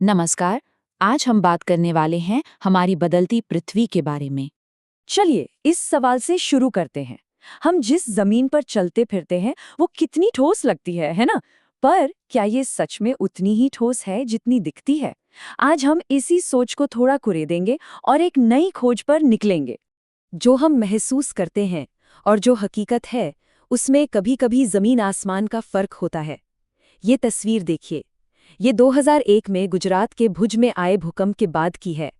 नमस्कार। आज हम बात करने वाले हैं हमारी बदलती पृथ्वी के बारे में। चलिए इस सवाल से शुरू करते हैं। हम जिस जमीन पर चलते फिरते हैं वो कितनी ठोस लगती है ना? पर क्या ये सच में उतनी ही ठोस है जितनी दिखती है? आज हम इसी सोच को थोड़ा कुरेदेंगे और एक नई खोज पर निकलेंगे। जो हम महसूस करते हैं और जो हकीकत है, उसमें कभी-कभी जमीन आसमान का फर्क होता है। ये तस्वीर देखिए। ये 2001 में गुजरात के भुज में आए भूकंप के बाद की है।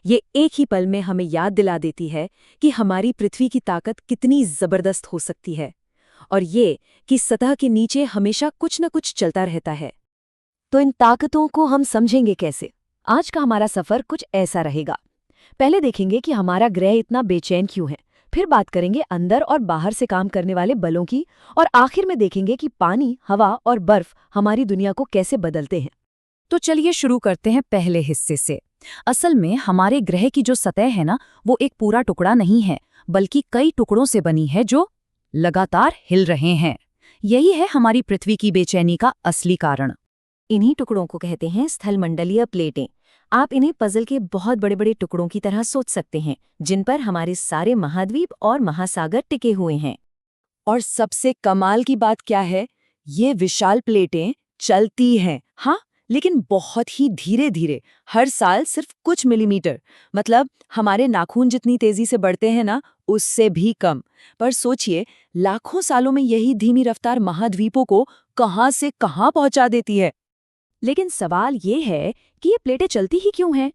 ये एक ही पल में हमें याद दिला देती है कि हमारी पृथ्वी की ताकत कितनी जबरदस्त हो सकती है और ये कि सतह के नीचे हमेशा कुछ न कुछ चलता रहता है। तो इन ताकतों को हम समझेंगे कैसे? आज का हमारा सफर कुछ ऐसा रहेगा। पहले देखेंगे कि हमारा ग्रह इतना बेचैन क्यों है, फिर बात करेंगे अंदर और बाहर से काम करने वाले बलों की, और आखिर में देखेंगे कि पानी, हवा और बर्फ हमारी दुनिया को कैसे बदलते हैं। तो चलिए शुरू करते हैं पहले हिस्से से। असल में हमारे ग्रह की जो सतह है ना, वो एक पूरा टुकड़ा नहीं है, बल्कि कई टुकड़ों से बनी है जो लगातार हिल रहे हैं। यही है हमारी पृथ्वी की बेचैनी का असली कारण। इन्हीं टुकड़ों को कहते हैं स्थलमंडलीय प्लेटें। आप इन्हें पजल के बहुत बड़े बड़े टुकड़ों की तरह सोच सकते हैं, जिन पर हमारे सारे महाद्वीप और महासागर टिके हुए हैं। और सबसे कमाल की बात क्या है? ये विशाल प्लेटें चलती हैं, हाँ, लेकिन बहुत ही धीरे धीरे, हर साल सिर्फ कुछ मिलीमीटर, मतलब हमारे नाखून जितनी तेजी से बढ़ते हैं ना, उससे भी कम। पर सोचिए, लाखों सालों में यही धीमी रफ्तार महाद्वीपों को कहाँ से कहाँ पहुंचा देती है। लेकिन सवाल ये है कि ये प्लेटें चलती ही क्यों हैं?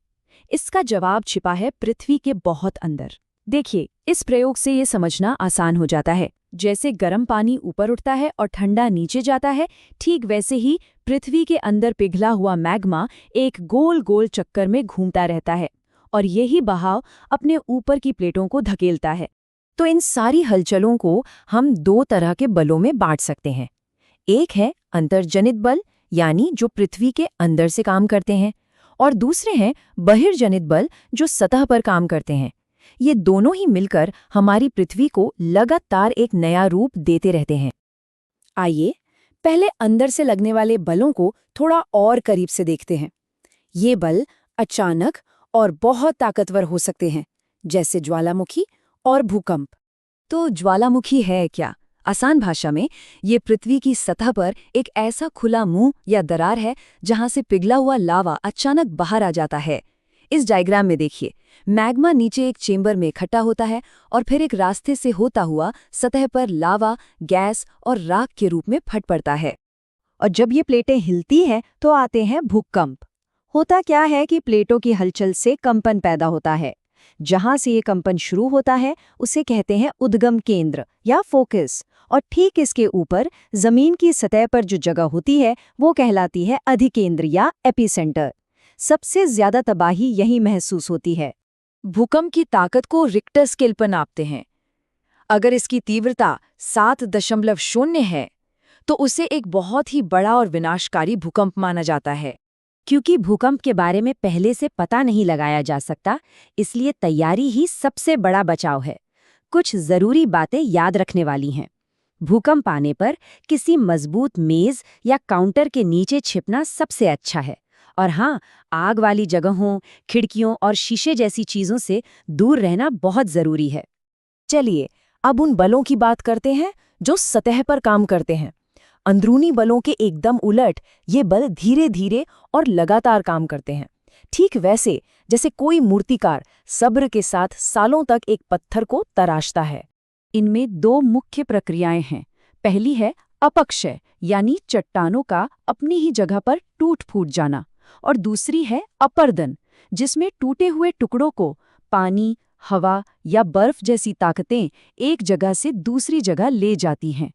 इसका जवाब छिपा है पृथ्वी के बहुत अंदर। देखिए, इस प्रयोग से ये समझना आसान हो जाता है। जैसे गर्म पानी ऊपर उठता है और ठंडा नीचे जाता है, ठीक वैसे ही पृथ्वी के अंदर पिघला हुआ मैग्मा एक गोल गोल चक्कर में घूमता रहता है और यही बहाव अपने ऊपर की प्लेटों को धकेलता है। तो इन सारी हलचलों को हम दो तरह के बलों में बांट सकते हैं। एक है अंतर्जनित बल, यानी जो पृथ्वी के अंदर से काम करते हैं, और दूसरे हैं बहिर्जनित बल, जो सतह पर काम करते हैं। ये दोनों ही मिलकर हमारी पृथ्वी को लगातार एक नया रूप देते रहते हैं। आइए पहले अंदर से लगने वाले बलों को थोड़ा और करीब से देखते हैं। ये बल अचानक और बहुत ताकतवर हो सकते हैं, जैसे ज्वालामुखी और भूकंप। तो ज्वालामुखी है क्या? आसान भाषा में ये पृथ्वी की सतह पर एक ऐसा खुला मुंह या दरार है जहां से पिघला हुआ लावा अचानक बाहर आ जाता है। इस डायग्राम में देखिए, मैग्मा नीचे एक चेंबर में इकट्ठा होता है और फिर एक रास्ते से होता हुआ सतह पर लावा, गैस और राख के रूप में फट पड़ता है। और जब ये प्लेटें हिलती हैं तो आते हैं भूकंप। होता क्या है कि प्लेटों की हलचल से कंपन पैदा होता है। जहां से ये कंपन शुरू होता है उसे कहते हैं उद्गम केंद्र या फोकस, और ठीक इसके ऊपर जमीन की सतह पर जो जगह होती है वो कहलाती है अधिकेंद्र या एपिसेंटर। सबसे ज्यादा तबाही यही महसूस होती है। भूकंप की ताकत को रिक्टर स्केल पर नापते हैं। अगर इसकी तीव्रता 7.0 है तो उसे एक बहुत ही बड़ा और विनाशकारी भूकंप माना जाता है। क्योंकि भूकंप के बारे में पहले से पता नहीं लगाया जा सकता, इसलिए तैयारी ही सबसे बड़ा बचाव है। कुछ जरूरी बातें याद रखने वाली हैं। भूकंप आने पर किसी मजबूत मेज या काउंटर के नीचे छिपना सबसे अच्छा है। और हाँ, आग वाली जगहों, खिड़कियों और शीशे जैसी चीजों से दूर रहना बहुत जरूरी है। चलिए अब उन बलों की बात करते हैं जो सतह पर काम करते हैं। अंदरूनी बलों के एकदम उलट, ये बल धीरे धीरे और लगातार काम करते हैं। ठीक वैसे जैसे कोई मूर्तिकार सब्र के साथ सालों तक एक पत्थर को तराशता है। इनमें दो मुख्य प्रक्रियाएं हैं। पहली है अपक्षय, यानी चट्टानों का अपनी ही जगह पर टूट फूट जाना, और दूसरी है अपर्दन, जिसमें टूटे हुए टुकड़ों को पानी, हवा या बर्फ जैसी ताकतें एक जगह से दूसरी जगह ले जाती हैं।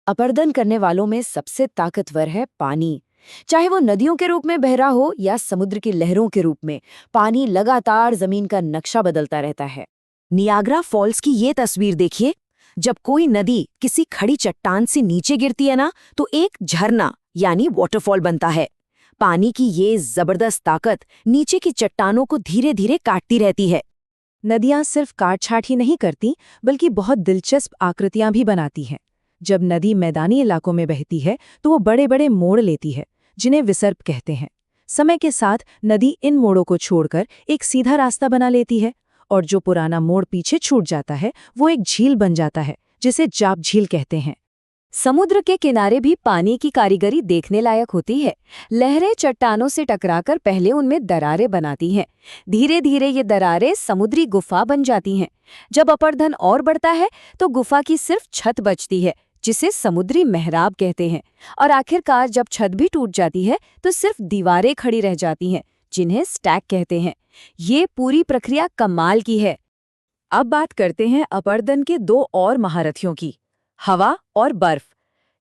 अपर्दन करने वालों में सबसे ताकतवर है पानी। चाहे वो नदियों के रूप में बह रहा हो या समुद्र की लहरों के रूप में, पानी लगातार जमीन का नक्शा बदलता रहता है। नियाग्रा फॉल्स की ये तस्वीर देखिए। जब कोई नदी किसी खड़ी चट्टान से नीचे गिरती है ना, तो एक झरना यानी वाटरफॉल बनता है। पानी की ये जबरदस्त ताकत नीचे की चट्टानों को धीरे धीरे काटती रहती है। नदियां सिर्फ काट-छाट ही नहीं करती, बल्कि बहुत दिलचस्प आकृतियां भी बनाती हैं। जब नदी मैदानी इलाकों में बहती है तो वो बड़े बड़े मोड़ लेती है, जिन्हें विसर्प कहते हैं। समय के साथ नदी इन मोड़ों को छोड़कर एक सीधा रास्ता बना लेती है, और जो पुराना मोड़ पीछे छूट जाता है वो एक झील बन जाता है, जिसे जाप झील कहते हैं। समुद्र के किनारे भी पानी की कारीगरी देखने लायक होती है। लहरें चट्टानों से टकराकर पहले उनमें दरारें बनाती हैं। धीरे धीरे ये दरारें समुद्री गुफा बन जाती हैं। जब अपर्धन और बढ़ता है तो गुफा की सिर्फ छत बचती है, जिसे समुद्री मेहराब कहते हैं। और आखिरकार जब छत भी टूट जाती है तो सिर्फ दीवारें खड़ी रह जाती हैं, जिन्हें स्टैक कहते हैं। ये पूरी प्रक्रिया कमाल की है। अब बात करते हैं अपर्धन के दो और महारथियों की, हवा और बर्फ।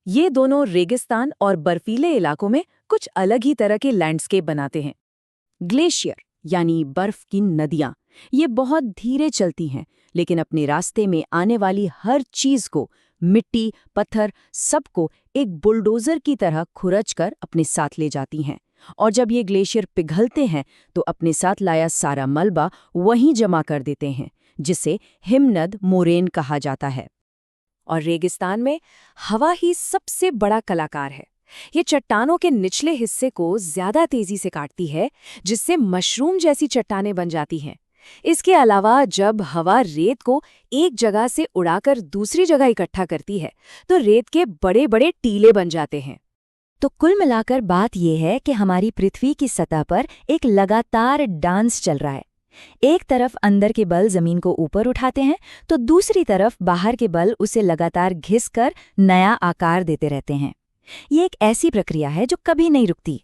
ये दोनों रेगिस्तान और बर्फीले इलाकों में कुछ अलग ही तरह के लैंडस्केप बनाते हैं। ग्लेशियर यानी बर्फ की नदियां, ये बहुत धीरे चलती हैं, लेकिन अपने रास्ते में आने वाली हर चीज को, मिट्टी, पत्थर, सबको एक बुलडोजर की तरह खुरचकर अपने साथ ले जाती हैं। और जब ये ग्लेशियर पिघलते हैं तो अपने साथ लाया सारा मलबा वहीं जमा कर देते हैं, जिसे हिमनद मोरेन कहा जाता है। और रेगिस्तान में हवा ही सबसे बड़ा कलाकार है। ये चट्टानों के निचले हिस्से को ज्यादा तेजी से काटती है, जिससे मशरूम जैसी चट्टानें बन जाती हैं। इसके अलावा जब हवा रेत को एक जगह से उड़ाकर दूसरी जगह इकट्ठा करती है तो रेत के बड़े बड़े टीले बन जाते हैं। तो कुल मिलाकर बात यह है कि हमारी पृथ्वी की सतह पर एक लगातार डांस चल रहा है। एक तरफ अंदर के बल जमीन को ऊपर उठाते हैं, तो दूसरी तरफ बाहर के बल उसे लगातार घिसकर नया आकार देते रहते हैं। ये एक ऐसी प्रक्रिया है जो कभी नहीं रुकती।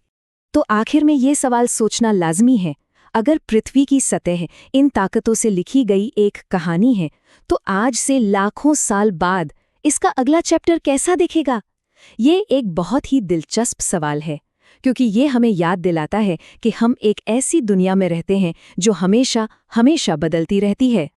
तो आखिर में ये सवाल सोचना लाजमी है, अगर पृथ्वी की सतह इन ताकतों से लिखी गई एक कहानी है, तो आज से लाखों साल बाद इसका अगला चैप्टर कैसा दिखेगा? ये एक बहुत ही दिलचस्प सवाल है, क्योंकि ये हमें याद दिलाता है कि हम एक ऐसी दुनिया में रहते हैं जो हमेशा हमेशा बदलती रहती है।